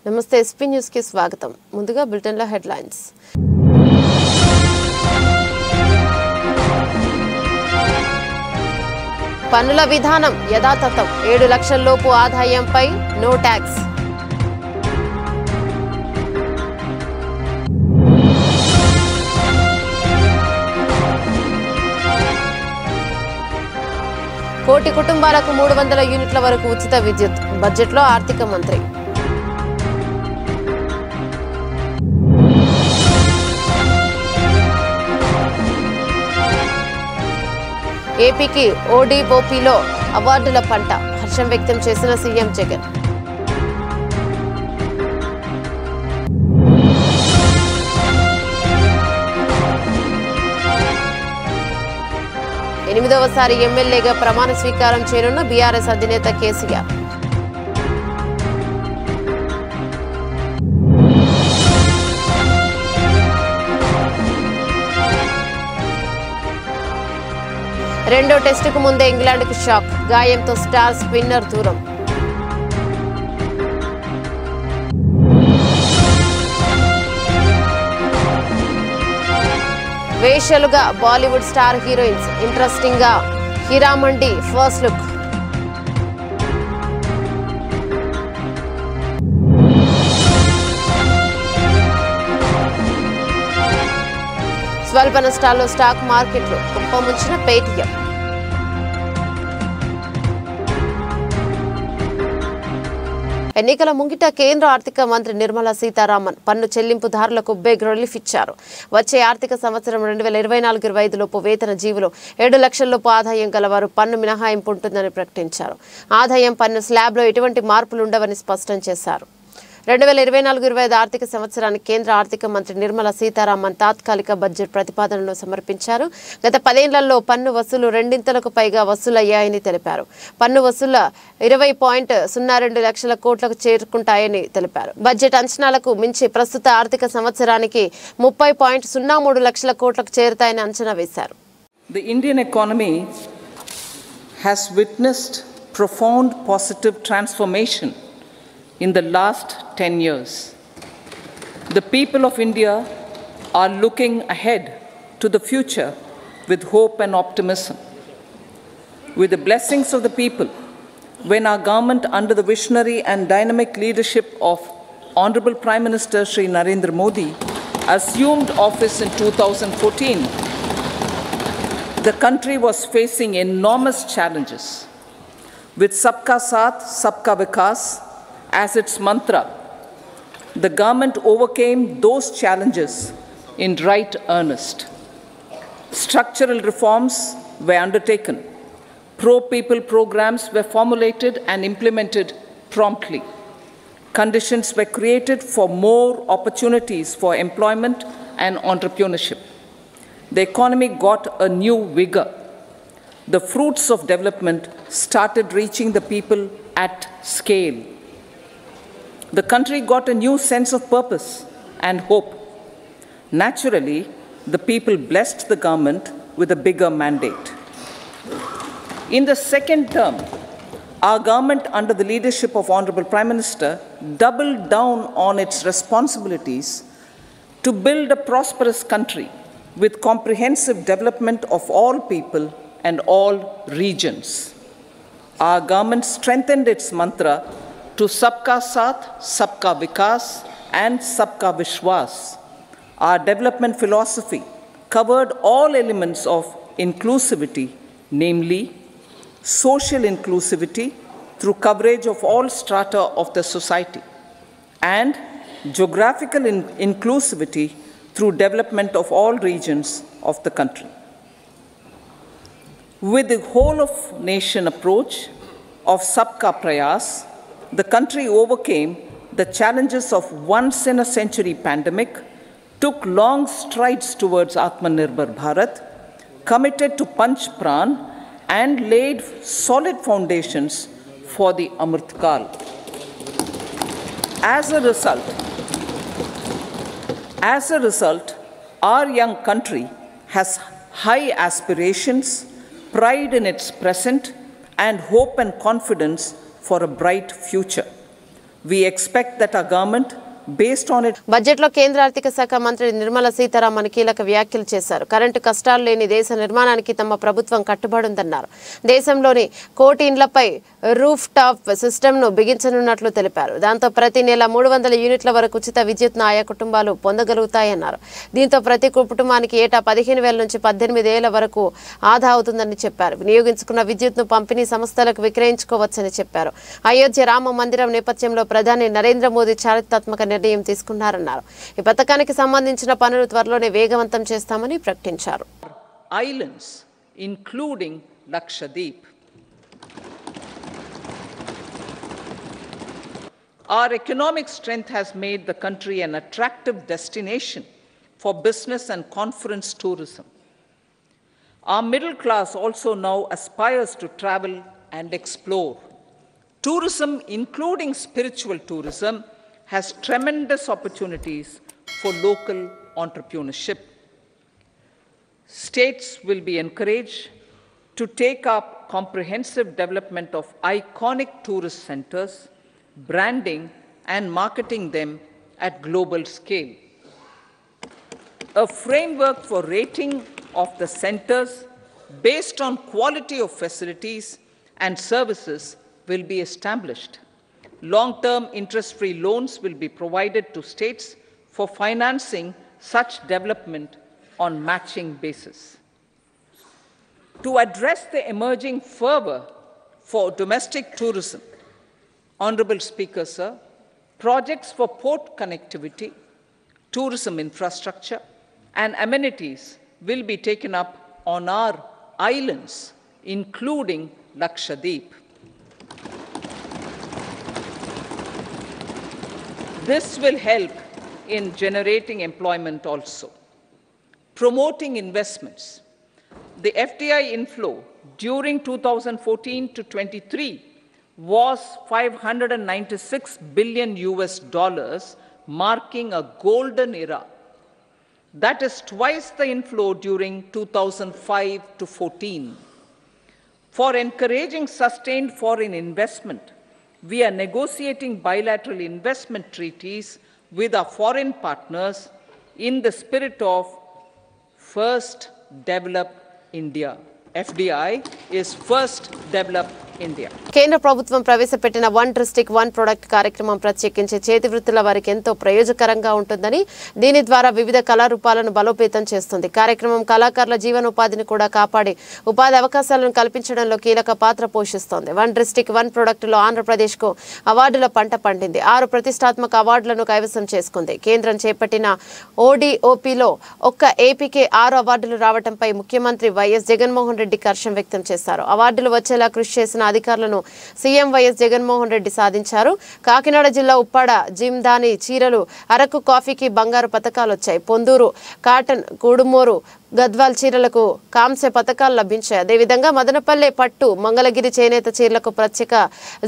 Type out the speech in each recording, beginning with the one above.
నమస్తే SP news కి స్వాగతం. ముందుగా బులెటిన్ లో హెడ్లైన్స్. పన్నుల విధానం యథాతథం. 7 లక్షల లోపు ఆదాయంపై నో ట్యాక్స్. కోటి కుటుంబాలకు 300 యూనిట్ల వరకు ఉచిత విద్యుత్. బడ్జెట్లో ఆర్థిక మంత్రి. ఏపీకి ఓడిఓపీలో అవార్డుల పంట. హర్షం వ్యక్తం చేసిన సీఎం జగన్. ఎనిమిదవసారి ఎమ్మెల్యేగా ప్రమాణ స్వీకారం చేయనున్న బీఆర్ఎస్ అధినేత కేసీఆర్. రెండో టెస్టుకు ముందే ఇంగ్లాండ్కు షాక్. గాయంతో స్టార్ స్పిన్నర్ దూరం. వేషలుగా బాలీవుడ్ స్టార్ హీరోయిన్స్. ఇంట్రెస్టింగ్ గా హీరామండి ఫస్ట్ లుక్. స్వల్ప నష్టాల్లో స్టాక్ మార్కెట్లు. కుప్పముంచిన పేటీఎం. ఎన్నికల ముంగిట కేంద్ర ఆర్థిక మంత్రి నిర్మలా సీతారామన్ పన్ను చెల్లింపుదారులకు బిగ్ రిలీఫ్ ఇచ్చారు. వచ్చే ఆర్థిక సంవత్సరం 2024-25 లోపు వేతన జీవులు 7 లక్షల లోపు ఆదాయం గలవారు పన్ను మినహాయింపు ఉంటుందని ప్రకటించారు. ఆదాయం పన్ను స్లాబ్లో ఎటువంటి మార్పులు ఉండవని స్పష్టం చేశారు. 2024-25 ఆర్థిక సంవత్సరానికి కేంద్ర ఆర్థిక మంత్రి నిర్మలా సీతారామన్ తాత్కాలిక బడ్జెట్ ప్రతిపాదనను సమర్పించారు. గత 10 ఏళ్లలో పన్ను వసూలు రెండింతలకు పైగా వసూలయ్యాయని తెలిపారు. పన్ను వసూళ్ల 20.02 లక్షల కోట్లకు చేరుకుంటాయని తెలిపారు. బడ్జెట్ అంచనాలకు మించి ప్రస్తుత ఆర్థిక సంవత్సరానికి 30.03 లక్షల కోట్లకు చేరుతాయని అంచనా వేశారు. The Indian economy has witnessed profound positive transformation in the last 10 years. The people of India are looking ahead to the future with hope and optimism. With the blessings of the people, when our government under the visionary and dynamic leadership of Honorable Prime Minister Shri Narendra Modi assumed office in 2014, the country was facing enormous challenges. With Sabka Saath, Sabka Vikas as its mantra, the government overcame those challenges in right earnest. Structural reforms were undertaken. Pro-people programs were formulated and implemented promptly. Conditions were created for more opportunities for employment and entrepreneurship. The economy got a new vigor. The fruits of development started reaching the people at scale. The country got a new sense of purpose and hope. Naturally, the people blessed the government with a bigger mandate. In the second term, our government, under the leadership of Honorable Prime Minister, doubled down on its responsibilities to build a prosperous country with comprehensive development of all people and all regions. Our government strengthened its mantra to Sabka Saath, Sabka Vikas and Sabka Vishwas. Our development philosophy covered all elements of inclusivity, namely social inclusivity through coverage of all strata of the society, and geographical inclusivity through development of all regions of the country. With the whole of nation approach of Sabka Prayas, the country overcame the challenges of once-in-a-century pandemic, took long strides towards Atmanirbhar Bharat, committed to Panch Pran, and laid solid foundations for the Amrit Kal. As a result, our young country has high aspirations, pride in its present, and hope and confidence for a bright future. We expect that our government, based on its బడ్జెట్లో కేంద్ర ఆర్థిక శాఖ మంత్రి నిర్మలా సీతారామన్ కీలక వ్యాఖ్యలు చేశారు. Current కష్టాలు లేని దేశ నిర్మాణానికి తమ ప్రభుత్వం కట్టుబడి ఉందన్నారు. దేశంలోని 1 కోటి ఇండ్లపై రూఫ్ టాప్ సిస్టమ్ను బిగించనున్నట్లు తెలిపారు. దాంతో ప్రతి నెల 300 యూనిట్ల వరకు ఉచిత విద్యుత్ను ఆయా కుటుంబాలు పొందగలుగుతాయన్నారు. దీంతో ప్రతి కుటుంబానికి ఏటా 15,000 నుంచి 18,000 వరకు ఆదా అవుతుందని చెప్పారు. వినియోగించుకున్న విద్యుత్ను పంపిణీ సంస్థలకు విక్రయించుకోవచ్చని చెప్పారు. అయోధ్య రామ మందిరం నేపథ్యంలో ప్రధాని నరేంద్ర మోదీ చారిత్రాత్మక నిర్ణయం తీసుకున్నారన్నారు. ఈ పథకానికి సంబంధించిన పనులు త్వరలోనే వేగవంతం చేస్తామని ప్రకటించారు. Islands, including Lakshadweep. Our economic strength has made the country an attractive destination for business and conference tourism. Our middle class also now aspires to travel and explore. Tourism, including spiritual tourism, has tremendous opportunities for local entrepreneurship. States will be encouraged to take up comprehensive development of iconic tourist centers, branding and marketing them at global scale. A framework for rating of the centers based on quality of facilities and services will be established. Long-term interest-free loans will be provided to states for financing such development on matching basis. To address the emerging fervor for domestic tourism, Honorable Speaker, sir, projects for port connectivity, tourism infrastructure, and amenities will be taken up on our islands, including Lakshadweep. This will help in generating employment also. Promoting investments. The FDI inflow during 2014 to 23 was $596 billion, marking a golden era. That is twice the inflow during 2005 to 14. For encouraging sustained foreign investment, we are negotiating bilateral investment treaties with our foreign partners in the spirit of First Develop India. FDI is First Develop India. కేంద్ర ప్రభుత్వం ప్రవేశపెట్టిన one district one product కార్యక్రమం ప్రత్యేకించి చేతి వృత్తుల వారికి ఎంతో ప్రయోజకరంగా ఉంటుందని, దీని ద్వారా వివిధ కళారూపాలను బలోపేతం చేస్తుంది. కార్యక్రమం కళాకారుల జీవనోపాధిని కూడా కాపాడి ఉపాధి అవకాశాలను కల్పించడంలో కీలక పాత్ర పోషిస్తోంది. వన్ డిస్ట్రిక్ట్ వన్ ప్రొడక్టులో ఆంధ్రప్రదేశ్కు అవార్డుల పంట పండింది. 6 ప్రతిష్టాత్మక అవార్డులను కైవసం చేసుకుంది. కేంద్రం చేపట్టిన ODOPలో ఒక్క ఏపీకే 6 అవార్డులు రావడంపై ముఖ్యమంత్రి వైఎస్ జగన్మోహన్ రెడ్డి హర్షం వ్యక్తం చేశారు. అవార్డులు వచ్చేలా కృషి చేసిన అధికారులను సీఎం వైఎస్ జగన్మోహన్ రెడ్డి సాధించారు. కాకినాడ జిల్లా ఉప్పాడ జిమ్దాని చీరలు, అరకు కాఫీకి బంగారు పతకాలు వచ్చాయి. పొందూరు కాటన్, కుడుమూరు గద్వాల్ చీరలకు కాంస్య పతకాలు లభించాయి. అదేవిధంగా మదనపల్లె పట్టు, మంగళగిరి చేనేత చీరలకు ప్రత్యేక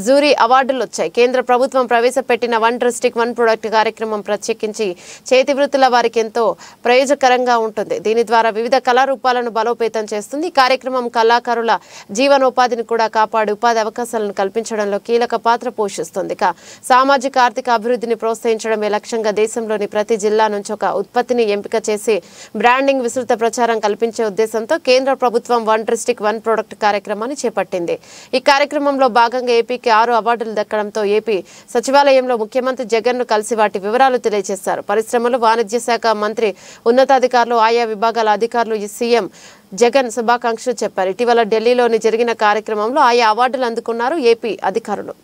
జూరీ అవార్డులు వచ్చాయి. కేంద్ర ప్రభుత్వం ప్రవేశపెట్టిన వన్ డిస్ట్రిక్ట్ వన్ ప్రొడక్ట్ కార్యక్రమం ప్రత్యేకించి చేతి వృత్తుల వారికి ఎంతో ప్రయోజకరంగా ఉంటుంది. దీని ద్వారా వివిధ కళారూపాలను బలోపేతం చేస్తుంది. ఈ కార్యక్రమం కళాకారుల జీవనోపాధిని కూడా కాపాడి ఉపాధి అవకాశాలను కల్పించడంలో కీలక పాత్ర పోషిస్తుంది. సామాజిక ఆర్థిక అభివృద్ధిని ప్రోత్సహించడమే లక్ష్యంగా దేశంలోని ప్రతి జిల్లా నుంచి ఒక ఉత్పత్తిని ఎంపిక చేసి బ్రాండింగ్, విస్తృత ప్రచారం కల్పించే ఉద్దేశంతో కేంద్ర ప్రభుత్వం వన్ డిస్ట్రిక్ట్ వన్ ప్రొడక్ట్ కార్యక్రమాన్ని చేపట్టింది. ఈ కార్యక్రమంలో భాగంగా ఏపీకి 6 అవార్డులు దక్కడంతో ఏపీ సచివాలయంలో ముఖ్యమంత్రి జగన్ను కలిసి వాటి వివరాలు తెలియజేశారు. పరిశ్రమలు, వాణిజ్య శాఖ మంత్రి, ఉన్నతాధికారులు, ఆయా విభాగాల అధికారులు ఈ సీఎం జగన్ శుభాకాంక్షలు చెప్పారు. ఇటీవల ఢిల్లీలోని జరిగిన కార్యక్రమంలో ఆయా అవార్డులు అందుకున్నారు ఏపీ అధికారులు.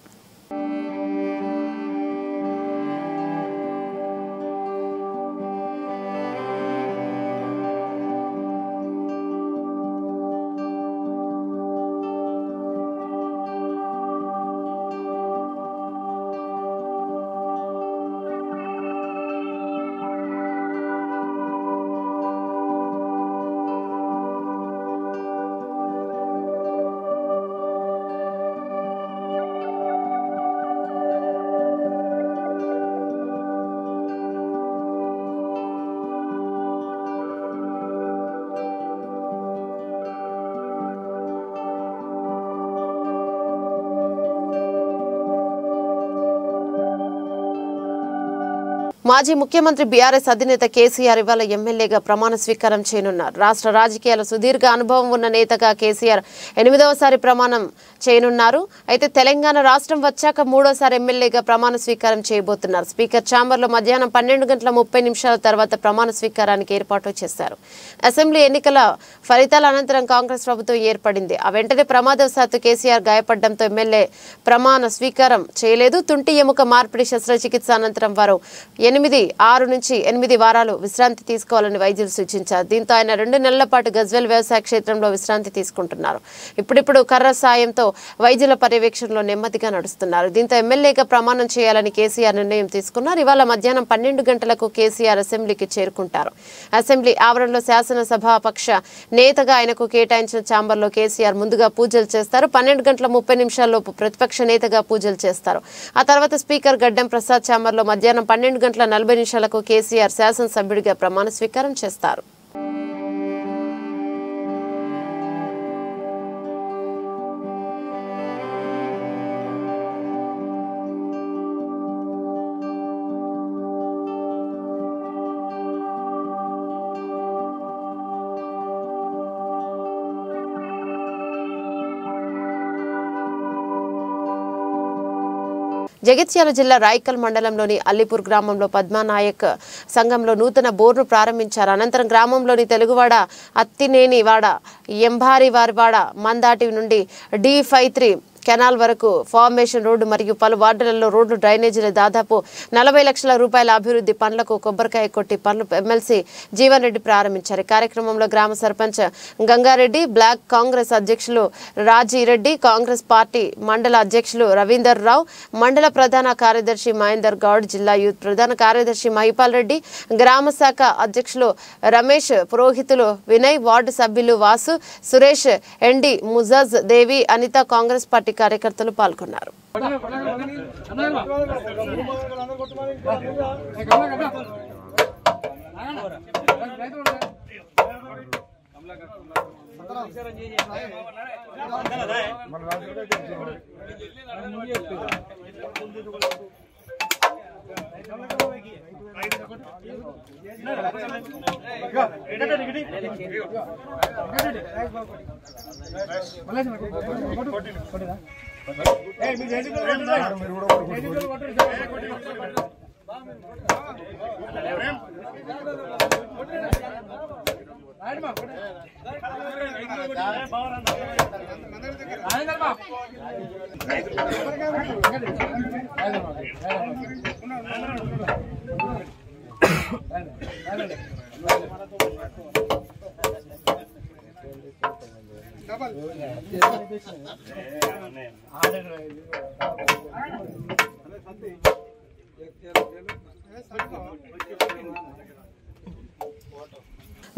మాజీ ముఖ్యమంత్రి బీఆర్ఎస్ అధినేత కేసీఆర్ ఇవాళ ఎమ్మెల్యేగా ప్రమాణ స్వీకారం చేయనున్నారు. రాష్ట్ర రాజకీయాల సుదీర్ఘ అనుభవం ఉన్న నేతగా కేసీఆర్ 8వసారి ప్రమాణం చేయనున్నారు. అయితే తెలంగాణ రాష్ట్రం వచ్చాక 3వసారి ఎమ్మెల్యేగా ప్రమాణ స్వీకారం చేయబోతున్నారు. స్పీకర్ ఛాంబర్లో మధ్యాహ్నం 12:30 తర్వాత ప్రమాణ స్వీకారానికి ఏర్పాటు చేశారు. అసెంబ్లీ ఎన్నికల ఫలితాల అనంతరం కాంగ్రెస్ ప్రభుత్వం ఏర్పడింది. ఆ వెంటనే ప్రమాదవశాత్తు కేసీఆర్ గాయపడడంతో ఎమ్మెల్యే ప్రమాణ స్వీకారం చేయలేదు. తుంటి ఎముక మార్పిడి శస్త్రచికిత్స అనంతరం వారు 6 నుంచి 8 వారాలు విశ్రాంతి తీసుకోవాలని వైద్యులు సూచించారు. దీంతో ఆయన 2 నెలల పాటు గజ్వేల్ వ్యవసాయ క్షేత్రంలో విశ్రాంతి తీసుకుంటున్నారు. ఇప్పుడిప్పుడు కర్ర సాయంతో వైద్యుల పర్యవేక్షణలో నెమ్మదిగా నడుస్తున్నారు. దీంతో ఎమ్మెల్యేగా ప్రమాణం చేయాలని కేసీఆర్ నిర్ణయం తీసుకున్నారు. ఇవాళ మధ్యాహ్నం 12 గంటలకు కేసీఆర్ అసెంబ్లీకి చేరుకుంటారు. అసెంబ్లీ ఆవరణలో శాసనసభాపక్ష నేతగా ఆయనకు కేటాయించిన ఛాంబర్లో కేసీఆర్ ముందుగా పూజలు చేస్తారు. 12:30 ప్రతిపక్ష నేతగా పూజలు చేస్తారు. ఆ తర్వాత స్పీకర్ గడ్డం ప్రసాద్ ఛాంబర్లో మధ్యాహ్నం 12:40 కేసీఆర్ శాసనసభ్యుడిగా ప్రమాణ స్వీకారం చేస్తారు. జగిత్యాల జిల్లా రాయికల్ మండలంలోని అల్లిపూర్ గ్రామంలో పద్మానాయక్ సంఘంలో నూతన బోర్ను ప్రారంభించారు. అనంతరం గ్రామంలోని తెలుగువాడ, అత్తినేనివాడ, ఎంబారివారివాడ, మందాటి నుండి D53 కెనాల్ వరకు ఫార్మేషన్ రోడ్డు మరియు పలు వార్డులలో రోడ్లు, డ్రైనేజీలు దాదాపు 40 లక్షల రూపాయల అభివృద్ధి పనులకు కొబ్బరికాయ కొట్టి పనులు ఎమ్మెల్సీ జీవన్ రెడ్డి ప్రారంభించారు. కార్యక్రమంలో గ్రామ సర్పంచ్ గంగారెడ్డి, బ్లాక్ కాంగ్రెస్ అధ్యక్షులు రాజీరెడ్డి, కాంగ్రెస్ పార్టీ మండల అధ్యక్షులు రవీందర్ రావు, మండల ప్రధాన కార్యదర్శి మహేందర్ గౌడ్, జిల్లా యూత్ ప్రధాన కార్యదర్శి మహిపాల్ రెడ్డి, గ్రామ శాఖ అధ్యక్షులు రమేష్, పురోహితులు వినయ్, వార్డు సభ్యులు వాసు, సురేష్, ఎండి ముజాజ్ దేవి, అనిత, కాంగ్రెస్ పార్టీ కార్యకర్తలు పాల్గొన్నారు.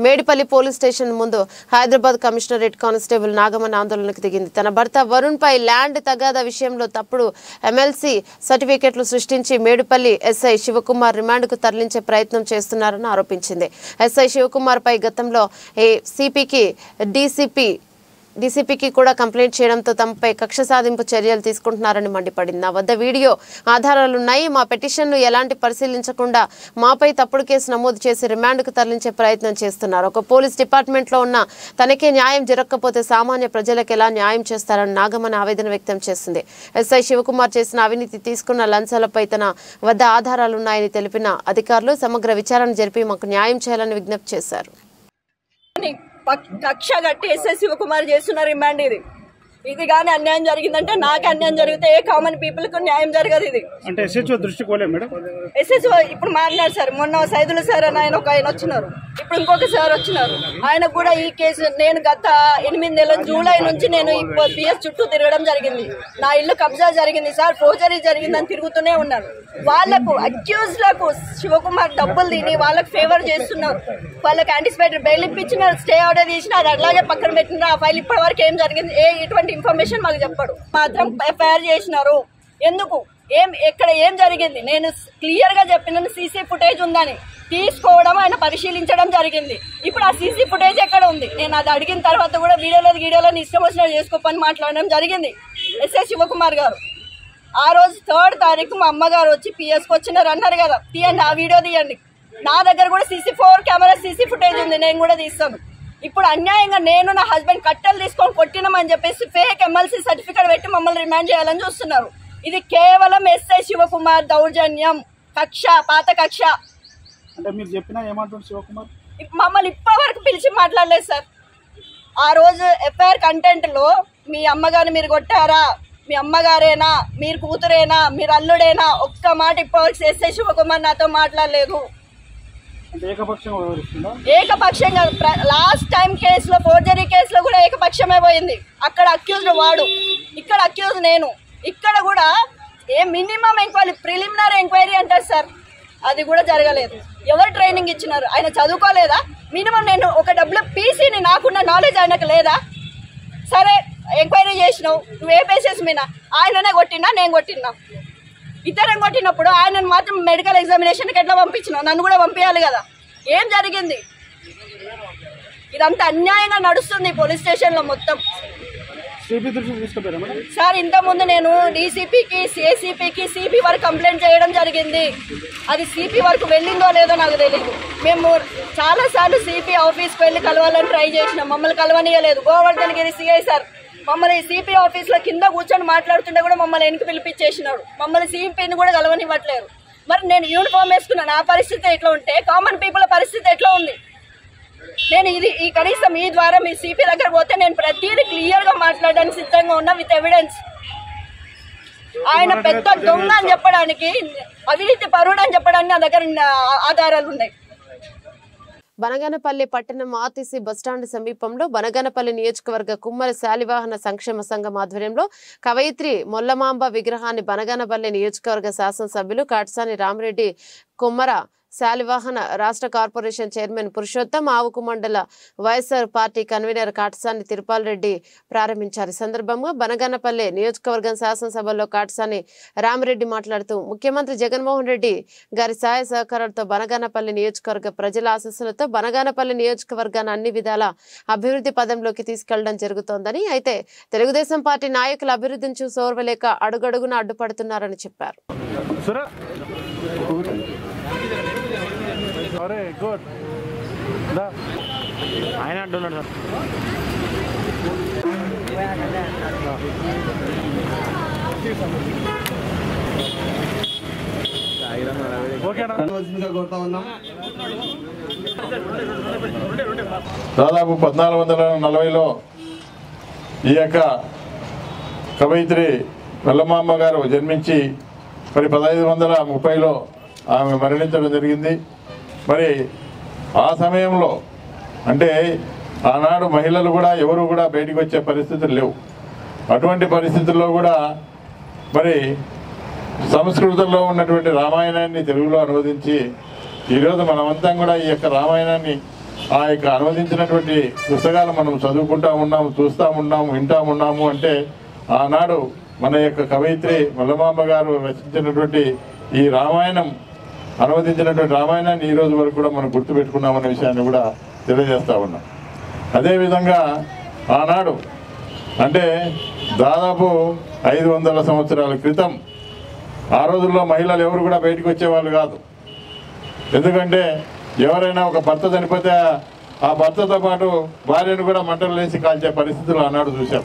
మేడిపల్లి పోలీస్ స్టేషన్ ముందు హైదరాబాద్ కమిషనరేట్ కానిస్టేబుల్ నాగమన్ ఆందోళనకు దిగింది. తన భర్త వరుణ్ పై ల్యాండ్ తగాదా విషయంలో తప్పుడు ఎమ్మెల్సీ సర్టిఫికెట్లు సృష్టించి మేడిపల్లి ఎస్ఐ శివకుమార్ రిమాండ్కు తరలించే ప్రయత్నం చేస్తున్నారని ఆరోపించింది. ఎస్ఐ శివకుమార్ పై గతంలో డీసీపీకి కూడా కంప్లైంట్ చేయడంతో తమపై కక్ష సాధింపు చర్యలు తీసుకుంటున్నారని మండిపడింది. నా వద్ద వీడియో ఆధారాలున్నాయి. మా పిటిషన్ను ఎలాంటి పరిశీలించకుండా మాపై తప్పుడు కేసు నమోదు చేసి రిమాండ్కు తరలించే ప్రయత్నం చేస్తున్నారు. ఒక పోలీస్ డిపార్ట్మెంట్లో ఉన్న తనకే న్యాయం జరగకపోతే సామాన్య ప్రజలకు ఎలా న్యాయం చేస్తారని నాగమన్ ఆవేదన వ్యక్తం చేసింది. ఎస్ఐ శివకుమార్ చేసిన అవినీతి, తీసుకున్న లంచాలపై తన వద్ద ఆధారాలున్నాయని తెలిపిన అధికారులు సమగ్ర విచారణ జరిపి మాకు న్యాయం చేయాలని విజ్ఞప్తి చేశారు. కక్ష కట్టి ఎస్ఎస్ శివకుమార్ చేస్తున్న రిమాండ్ ఇది కానీ అన్యాయం జరిగిందంటే నాకు అన్యాయం జరిగితే ఏ కామన్ పీపుల్ కు న్యాయం జరగదు. ఇది అంటే ఎస్హెచ్ఓ దృష్టి కోలే మేడం. ఎస్హెచ్ఓ ఇప్పుడు మాట్లాడారు సార్, మొన్న సైదుల సార్ అని ఆయన వచ్చినారు, ఇప్పుడు ఇంకొక సార్ వచ్చినారు. ఆయన కూడా ఈ కేసు నేను గత 8 నెలల జూలై నుంచి నేను పిఎస్ చుట్టూ తిరగడం జరిగింది. నా ఇల్లు కబ్జా జరిగింది సార్, ఫోర్జరీ జరిగిందని తిరుగుతూనే ఉన్నాను. వాళ్లకు అక్యూజ్లకు శివకుమార్ డబ్బులు తిని వాళ్ళకి ఫేవర్ చేస్తున్నారు. వాళ్ళకి యాంటిసిపేటెడ్ బెయిల్ ఇప్పించినారు, స్టే ఆర్డర్ చేసిన అది అట్లాగే పక్కన పెట్టిన ఆ ఫైల్ ఇప్పటి వరకు ఏం జరిగింది ఇటువంటి ఇన్ఫర్మేషన్ మాకు చెప్పడు. మాత్రం ఎఫ్ఐఆర్ చేసినారు. ఎందుకు ఎక్కడ ఏం జరిగింది నేను క్లియర్ గా చెప్పిన సీసీ ఫుటేజ్ ఉందని తీసుకోవడం ఆయన పరిశీలించడం జరిగింది. ఇప్పుడు ఆ సీసీ ఫుటేజ్ ఎక్కడ ఉంది? నేను అది అడిగిన తర్వాత కూడా వీడియోలో ఇష్టం వచ్చినట్టు చేసుకోపని మాట్లాడడం జరిగింది. ఎస్ఎస్ శివకుమార్ గారు ఆ రోజు 3rd తారీఖు మా అమ్మగారు వచ్చి పిఎస్కి వచ్చినారు అన్నారు కదా, తీయండి ఆ వీడియో తీయండి. నా దగ్గర కూడా CC4 కెమెరా CC ఫుటేజ్ ఉంది, నేను కూడా తీస్తాను. ఇప్పుడు అన్యాయంగా నేను నా హస్బెండ్ కట్టెలు తీసుకొని కొట్టినామని చెప్పేసి ఫేక్ MLC సర్టిఫికేట్ పెట్టి మమ్మల్ని రిమాండ్ చేయాలని చూస్తున్నారు. ఇది కేవలం ఎస్ఐ శివకుమార్ దౌర్జన్యం, కక్ష, పాత కక్ష. అంటే మీరు చెప్పినా ఏమంటారు శివకుమార్? మమ్మల్ని ఇప్పటి వరకు పిలిచి మాట్లాడలేదు సార్. ఆ రోజు FIR కంటెంట్ లో మీ అమ్మగారిని మీరు కొట్టారా, మీ అమ్మగారేనా, మీరు కూతురేనా, మీరు అల్లుడేనా, ఒక్క మాట ఇప్పటివరకు ఎస్ఐ శివకుమార్ నాతో మాట్లాడలేదు. ఏకపక్షంగా లాస్ట్ టైం కేసులో, ఫోర్జరీ కేసులో కూడా ఏకపక్షమే పోయింది. అక్కడ అక్యూజ్డ్ వాడు, ఇక్కడ అక్యూజ్ నేను. ఇక్కడ కూడా మినిమం ఎంక్వైరీ, ప్రిలిమినరీ ఎంక్వైరీ అంటారు సార్, అది కూడా జరగలేదు. ఎవరు ట్రైనింగ్ ఇచ్చినారు? ఆయన చదువుకోలేదా? మినిమం నేను ఒక WPCని నాకున్న నాలెడ్జ్ ఆయనకు లేదా? సరే ఎంక్వైరీ చేసినావు, నువ్వు ఏ బేసిస్ మీద? ఆయననే కొట్టినా, నేను కొట్టినా. ఇతరం కొట్టినప్పుడు ఆయనను మాత్రం మెడికల్ ఎగ్జామినేషన్కి ఎట్లా పంపించినావు? నన్ను కూడా పంపించాలి కదా. ఏం జరిగింది? ఇదంతా అన్యాయంగా నడుస్తుంది పోలీస్ స్టేషన్లో మొత్తం. సార్ ఇంతకుముందు నేను DCPకి, ACPకి, CP వరకు కంప్లైంట్ చేయడం జరిగింది. అది CP వరకు వెళ్ళిందో లేదో నాకు తెలియదు. మేము చాలాసార్లు CP ఆఫీస్కి వెళ్ళి కలవాలని ట్రై చేసినాం, మమ్మల్ని కలవనీయలేదు. గోవర్ధన్ గిరి CI సార్ మమ్మల్ని CP ఆఫీస్లో కింద కూర్చొని మాట్లాడుతుంటే కూడా మమ్మల్ని వెనక్కి పిలిపించేసినాడు. మమ్మల్ని CPని కూడా కలవనివ్వట్లేరు. మరి నేను యూనిఫామ్ వేసుకున్నా, నా పరిస్థితి ఎట్లా ఉంటే కామన్ పీపుల్ పరిస్థితి ఎట్లా ఉంది? నేను ఈ కనీసం ఈ ద్వారా మీ CP దగ్గర పోతే నేను ప్రతిదీ క్లియర్గా మాట్లాడడానికి సిద్ధంగా ఉన్నా, విత్ ఎవిడెన్స్. ఆయన పెద్ద దొంగ అని చెప్పడానికి, అవినీతి పరుడు అని చెప్పడానికి నా దగ్గర ఆధారాలు ఉన్నాయి. బనగానపల్లి పట్టణం ఆర్టీసీ బస్టాండ్ సమీపంలో బనగానపల్లి నియోజకవర్గ కుమ్మరి శాలివాహన సంక్షేమ సంఘం ఆధ్వర్యంలో కవయిత్రి మొల్లమాంబ విగ్రహాన్ని బనగానపల్లి నియోజకవర్గ శాసనసభ్యులు కాటసాని రామిరెడ్డి కుమ్మర శాలివాహన రాష్ట్ర కార్పొరేషన్ చైర్మన్ పురుషోత్తం, ఆవుకు మండల వైఎస్ఆర్ పార్టీ కన్వీనర్ కాటసాని తిరుపాల్ రెడ్డి ప్రారంభించారు. ఈ సందర్భంగా బనగానపల్లి నియోజకవర్గం శాసనసభలో కాటసాని రామిరెడ్డి మాట్లాడుతూ, ముఖ్యమంత్రి జగన్మోహన్ రెడ్డి గారి సహాయ సహకారాలతో బనగానపల్లి నియోజకవర్గ ప్రజల ఆశీస్సులతో బనగానపల్లి నియోజకవర్గాన్ని అన్ని విధాల అభివృద్ధి పదంలోకి తీసుకెళ్లడం జరుగుతోందని, అయితే తెలుగుదేశం పార్టీ నాయకుల అభివృద్ధిని చూసి ఓర్వలేక అడుగడుగున అడ్డుపడుతున్నారని చెప్పారు. ఆయన అంటున్నాడు సార్. దాదాపు 1440లో ఈ యొక్క కవయిత్రి మొల్లమాంబ గారు జన్మించి మరి 1530లో ఆమె మరణించడం జరిగింది. మరి ఆ సమయంలో అంటే ఆనాడు మహిళలు కూడా ఎవరు కూడా బయటికి వచ్చే పరిస్థితులు లేవు. అటువంటి పరిస్థితుల్లో కూడా మరి సంస్కృతంలో ఉన్నటువంటి రామాయణాన్ని తెలుగులో అనువదించి ఈరోజు మనమంతా కూడా ఈ యొక్క రామాయణాన్ని, ఆ యొక్క అనువదించినటువంటి పుస్తకాలు మనం చదువుకుంటా ఉన్నాము, చూస్తూ ఉన్నాము, వింటా ఉన్నాము. అంటే ఆనాడు మన యొక్క కవయిత్రి మొల్లమాంబ గారు రచించినటువంటి ఈ రామాయణం, అనువదించినటువంటి రామాయణాన్ని ఈ రోజు వరకు కూడా మనం గుర్తుపెట్టుకున్నామనే విషయాన్ని కూడా తెలియజేస్తూ ఉన్నాం. అదేవిధంగా ఆనాడు అంటే దాదాపు 500 సంవత్సరాల క్రితం ఆ రోజుల్లో మహిళలు ఎవరు కూడా బయటకు వచ్చేవాళ్ళు కాదు. ఎందుకంటే ఎవరైనా ఒక భర్త చనిపోతే ఆ భర్తతో పాటు భార్యను కూడా మంటలు వేసి కాల్చే పరిస్థితులు ఆనాడు చూసాం.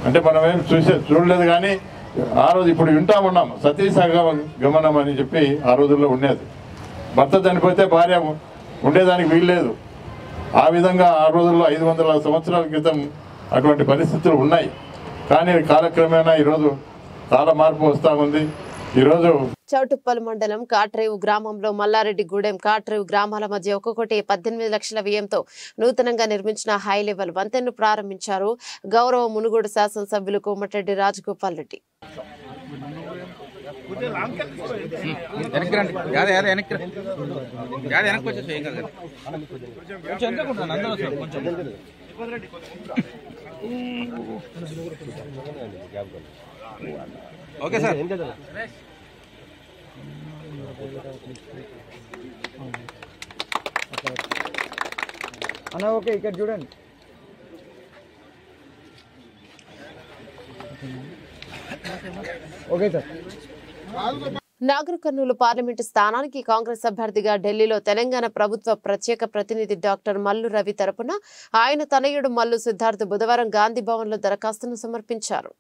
అంటే మనం ఏం చూడలేదు కానీ ఆ రోజు ఇప్పుడు వింటా ఉన్నాం, సతీ గమనం అని చెప్పి ఆ రోజుల్లో ఉండేది. భర్త చనిపోతే భార్య ఉండేదానికి వీల్లేదు. ఆ విధంగా ఆ రోజుల్లో 500 సంవత్సరాల క్రితం అటువంటి పరిస్థితులు ఉన్నాయి. కానీ కాలక్రమేణా ఈరోజు చాలా మార్పు వస్తూ ఉంది. ఈరోజు చౌటుప్పల్ మండలం కాట్రేవు గ్రామంలో మల్లారెడ్డిగూడెం కాట్రేవు గ్రామాల మధ్య ఒక్కొక్కటి 18 లక్షల వ్యయంతో నూతనంగా నిర్మించిన హై లెవెల్ వంతెనను ప్రారంభించారు గౌరవ మునుగోడు శాసనసభ్యులు కోమటిరెడ్డి రాజగోపాల్ రెడ్డి. Okay sir. అన్న ఓకే, ఇక్కడ చూడండి. Okay sir. Nagar Kurnool parliament స్థానానికి కాంగ్రెస్ అభ్యర్థిగా ఢిల్లీలో తెలంగాణ ప్రభుత్వ ప్రత్యేక ప్రతినిధి డాక్టర్ మల్లు రవి తరపున ఆయన తనయుడు మల్లు సిద్ధార్థ్ బుధవారం గాంధీ భవన్లో దరఖాస్తును సమర్పించారు.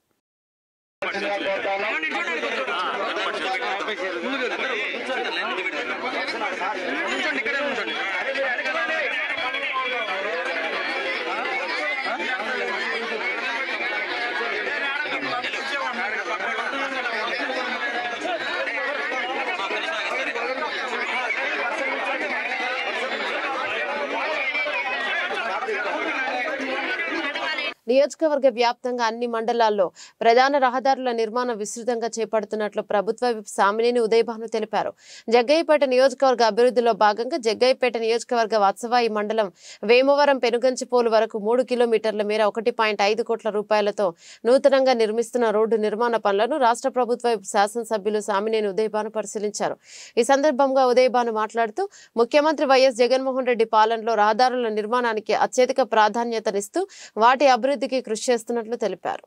నియోజకవర్గ వ్యాప్తంగా అన్ని మండలాల్లో ప్రధాన రహదారుల నిర్మాణం విస్తృతంగా చేపడుతున్నట్లు ప్రభుత్వ విప్ సామినేని ఉదయభాను తెలిపారు. జగ్గయ్యపేట నియోజకవర్గ అభివృద్ధిలో భాగంగా జగ్గయ్యపేట నియోజకవర్గ వాత్సవాయి మండలం వేమవరం పెనుగంచిపోలు వరకు 3 కిలోమీటర్ల మేర 1.5 కోట్ల రూపాయలతో నూతనంగా నిర్మిస్తున్న రోడ్డు నిర్మాణ పనులను రాష్ట్ర ప్రభుత్వ విప్ శాసనసభ్యులు సామినేని ఉదయభాను పరిశీలించారు. ఈ సందర్భంగా ఉదయభాను మాట్లాడుతూ ముఖ్యమంత్రి వైఎస్ జగన్మోహన్ రెడ్డి పాలనలో రహదారుల నిర్మాణానికి అత్యధిక ప్రాధాన్యతనిస్తూ వాటి అభివృద్ధికి కృషి చేస్తున్నట్లు తెలిపారు.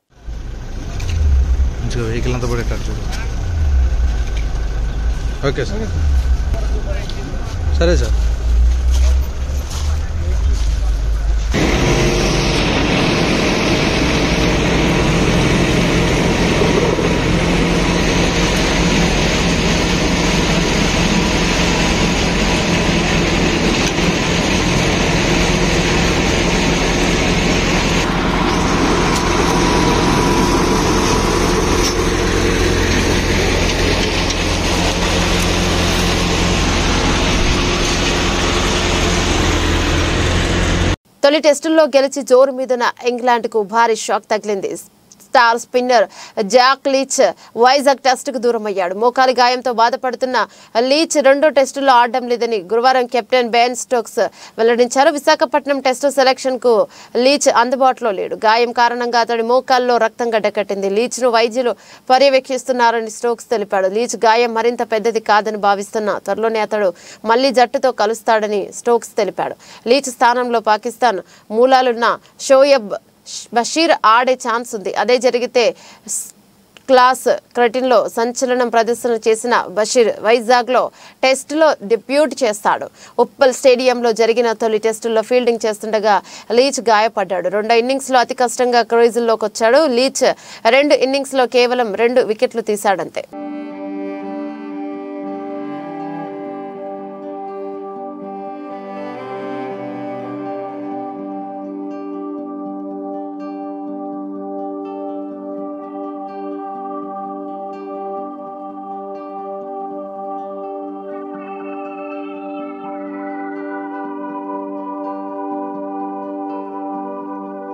Okay sir. సరే సార్. తొలి టెస్టుల్లో గెలిచి జోరు మీదున్న ఇంగ్లాండ్కు భారీ షాక్ తగిలింది. Star spinner Jack Leach Vizag టెస్టుకు దూరమయ్యాడు. మోకాలి గాయంతో బాధపడుతున్న లీచ్ రెండో టెస్టులో ఆడడం లేదని గురువారం కెప్టెన్ బెన్ స్టోక్స్ వెల్లడించారు. విశాఖపట్నం టెస్టు సెలక్షన్ కు లీచ్ అందుబాటులో లేడు. గాయం కారణంగా అతడి మోకాల్లో రక్తం గడ్డకట్టింది. లీచ్ ను వైద్యులు పర్యవేక్షిస్తున్నారని స్టోక్స్ తెలిపాడు. లీచ్ గాయం మరింత పెద్దది కాదని భావిస్తున్నా త్వరలోనే అతడు మళ్లీ జట్టుతో కలుస్తాడని స్టోక్స్ తెలిపాడు. లీచ్ స్థానంలో పాకిస్తాన్ మూలాలున్న షోయబ్ బషీర్ ఆడే ఛాన్స్ ఉంది. అదే జరిగితే క్లాస్ క్రికెట్లో సంచలనం ప్రదర్శన చేసిన బషీర్ వైజాగ్లో టెస్టులో డెబ్యూట్ చేస్తాడు. ఉప్పల్ స్టేడియంలో జరిగిన తొలి టెస్టుల్లో ఫీల్డింగ్ చేస్తుండగా లీచ్ గాయపడ్డాడు. 2 ఇన్నింగ్స్లో అతి కష్టంగా క్రూయిజుల్లోకి వచ్చాడు. లీచ్ 2 ఇన్నింగ్స్లో కేవలం 2 వికెట్లు తీశాడంతే.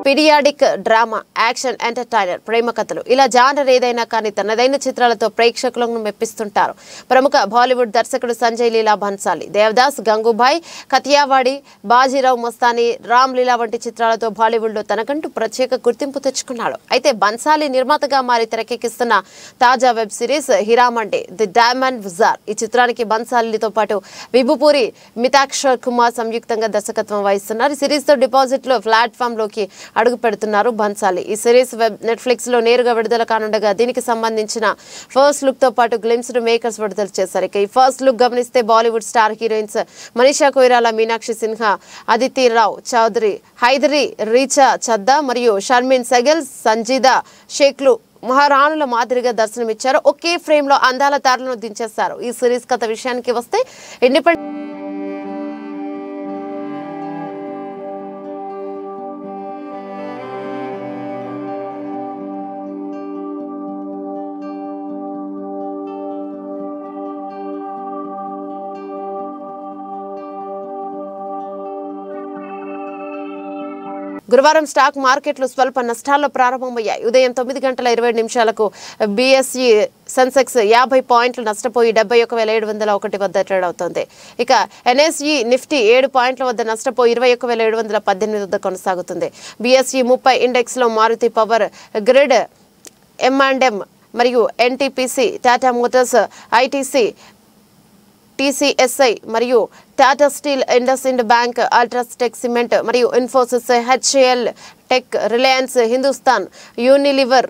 పీరియాడిక్ డ్రామా, యాక్షన్, ఎంటర్టైనర్, ప్రేమ కథలు ఇలా జానర్ ఏదైనా కానీ తనదైన చిత్రాలతో ప్రేక్షకులను మెప్పిస్తుంటారు ప్రముఖ బాలీవుడ్ దర్శకుడు సంజయ్ లీలా బన్సాలి. దేవదాస్, గంగూభాయ్, కతియావాడి, బాజీరావు మస్తానీ, రామ్ లీలా వంటి చిత్రాలతో బాలీవుడ్లో తనకంటూ ప్రత్యేక గుర్తింపు తెచ్చుకున్నాడు. అయితే బన్సాలి నిర్మాతగా మారి తెరకెక్కిస్తున్న తాజా web series Heeramandi the diamond bazaar. ఈ చిత్రానికి బన్సాలితో పాటు విభుపూరి, మితాక్షర్ కుమార్ సంయుక్తంగా దర్శకత్వం వహిస్తున్నారు. ఈ సిరీస్ తో డిపాజిట్ లో ప్లాట్ఫామ్ లోకి అడుగు పెడుతున్నారు బన్సాలి. ఈ సిరీస్ నెట్ఫ్లిక్స్ లో నేరుగా విడుదల కానుండగా దీనికి సంబంధించిన ఫస్ట్ లుక్ తో పాటు గ్లిమ్స్ ను మేకర్స్ విడుదల చేశారు. ఇక ఈ ఫస్ట్ లుక్ గమనిస్తే బాలీవుడ్ స్టార్ హీరోయిన్స్ మనీషా కొయిరాలా, మీనాక్షి సిన్హా, అదితి రావ్ చౌదరి, హైదరీ, రీచా చద్దా మరియు షర్మిన్ సెగల్, సంజీదా షేక్లు మహారాణుల మాదిరిగా దర్శనమిచ్చారు. ఒకే ఫ్రేమ్ లో అందాల తారలను దించేస్తారు. ఈ సిరీస్ కథ విషయానికి వస్తే ఇండిపెండెంట్ గురువారం స్టాక్ మార్కెట్లు స్వల్ప నష్టాల్లో ప్రారంభమయ్యాయి. ఉదయం 9:20 బీఎస్ఈ సెన్సెక్స్ 50 పాయింట్లు నష్టపోయి 71,701 వద్ద ట్రేడ్ అవుతోంది. ఇక ఎన్ఎస్ఈ నిఫ్టీ 7 పాయింట్ల వద్ద నష్టపోయి 21,718 వద్ద కొనసాగుతుంది. బీఎస్ఈ 30 ఇండెక్స్ లో మారుతి పవర్ గ్రిడ్, M&M మరియు NTPC, Tata motors, ITC, TCSI మరియు Tata steel, IndusInd bank, UltraTech cement మరియు Infosys, HCL tech, Reliance, Hindustan Unilever,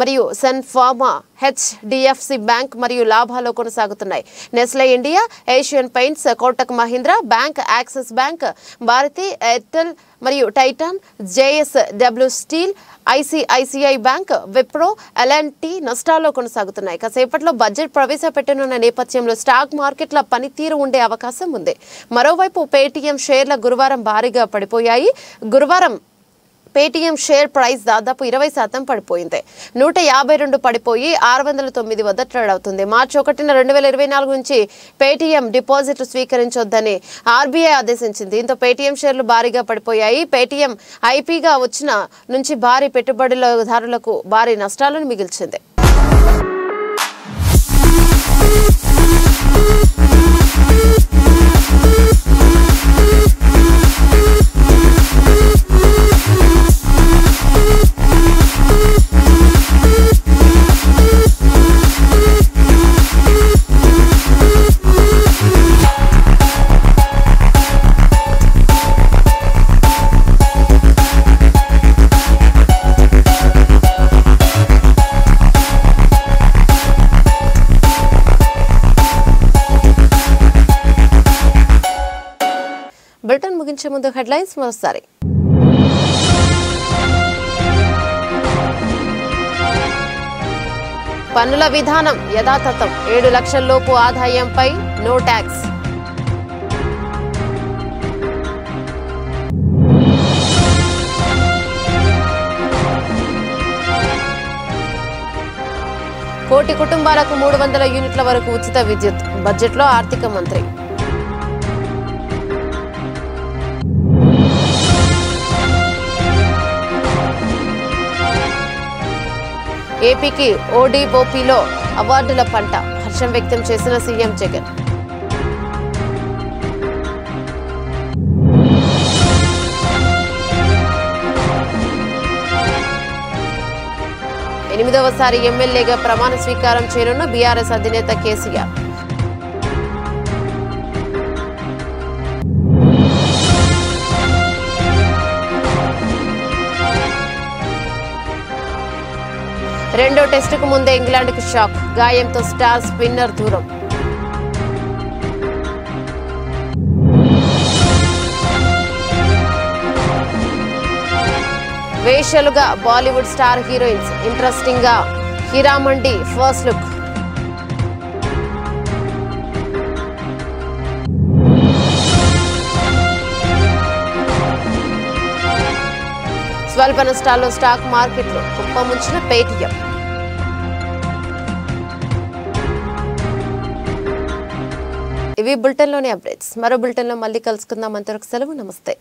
మరియు సన్ ఫార్మా, హెచ్డిఎఫ్సి బ్యాంక్ మరియు లాభాల్లో కొనసాగుతున్నాయి. Nestle India, Asian paints, Kotak Mahindra bank, axis bank, Bharti Airtel మరియు Titan, JSW steel, ICICI bank, Wipro, L and T నష్టాల్లో కొనసాగుతున్నాయి. కాసేపట్లో బడ్జెట్ ప్రవేశపెట్టనున్న నేపథ్యంలో స్టాక్ మార్కెట్ల పనితీరు ఉండే అవకాశం ఉంది. మరోవైపు పేటీఎం షేర్ల గురువారం భారీగా పడిపోయాయి. గురువారం పేటీఎం షేర్ ప్రైస్ దాదాపు 20% పడిపోయింది. 152 పడిపోయి 609 వద్ద ట్రేడ్ అవుతుంది. మార్చి 1, 2024 నుంచి పేటీఎం డిపాజిట్లు స్వీకరించొద్దని ఆర్బీఐ ఆదేశించింది. దీంతో పేటీఎం షేర్లు భారీగా పడిపోయాయి. పేటీఎం ఐపీగా వచ్చిన నుంచి భారీ పెట్టుబడిదారులకు భారీ నష్టాలను మిగిల్చింది. బులెటిన్ ముగించే ముందు హెడ్లైన్స్ మరోసారి. పన్నుల విధానం యథాతథం, 7 లక్షల లోపు ఆదాయంపై నో ట్యాక్స్. కోటి కుటుంబాలకు 300 యూనిట్ల వరకు ఉచిత విద్యుత్. బడ్జెట్లో ఆర్థిక మంత్రి. ఏపీకి ఓడిఓపీలో అవార్డుల పంట, హర్షం వ్యక్తం చేసిన సీఎం జగన్. ఎనిమిదవసారి ఎమ్మెల్యేగా ప్రమాణ స్వీకారం చేయనున్న బీఆర్ఎస్ అధినేత కేసీఆర్. రెండో టెస్టుకు ముందే ఇంగ్లాండ్కు షాక్, గాయంతో స్టార్ స్పిన్నర్ దూరం. వేషలుగా బాలీవుడ్ స్టార్ హీరోయిన్స్, ఇంట్రెస్టింగ్ గా హీరామండి ఫస్ట్ లుక్. స్వల్ప నష్టాల్లో స్టాక్ మార్కెట్లు కుప్పముంచిన పేటీఎం. ఇవి బులెటిన్లోని అప్డేట్స్. మరో బులెటిన్లో మళ్ళీ కలుసుకుందాం. అంతవరకు సెలవు. నమస్తే.